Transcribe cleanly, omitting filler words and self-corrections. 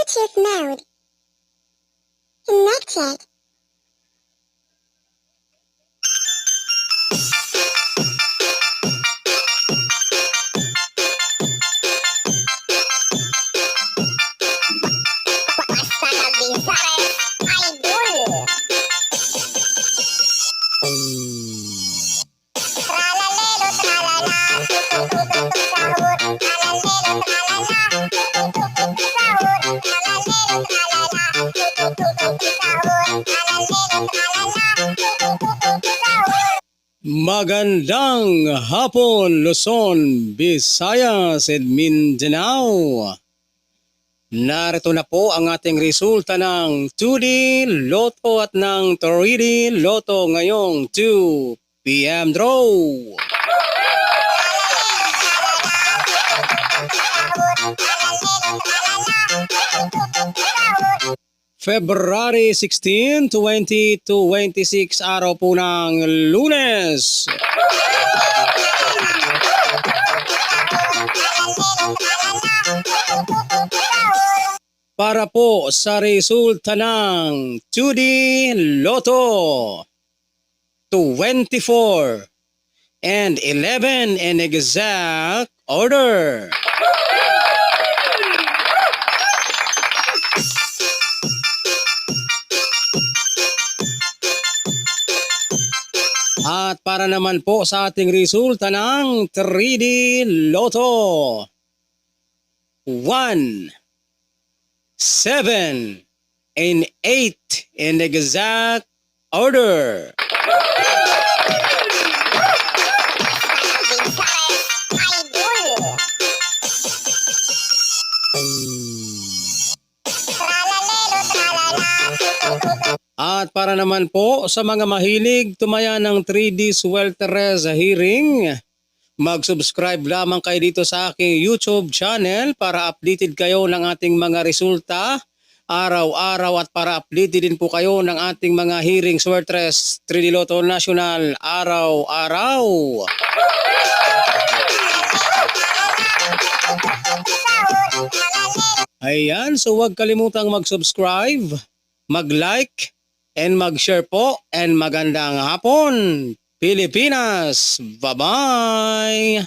Bluetooth mode. Connected. Basta Navisares Idol. Tralalero, tralala, tutututut sahur. Tralalero, tralala, tutututut sahur. Tralalero, tralala, tutututut sahur. Tralalero, tralala, tutututut sahur. Magandang hapon, Luzon, Visayas, and Mindanao. Narito na po ang ating resulta ng 2D Lotto at ng 3D Lotto ngayong 2 p.m. draw. February 16, 2026, araw po ng Lunes. Para po sa resulta ng 2D Lotto, 24 and 11 in exact order. At para naman po sa ating resulta ng 3D Lotto, 1, 7, and 8 in exact order. At para naman po sa mga mahilig tumaya ng 3D Swelteres hearing, mag-subscribe lamang kayo dito sa aking YouTube channel para updated kayo ng ating mga resulta araw-araw at para updated din po kayo ng ating mga hearing Swelteres 3D Lotto National araw-araw. Ayan, so huwag kalimutang mag-subscribe, mag-like, and mag-share po, and magandang hapon, Pilipinas! Bye-bye!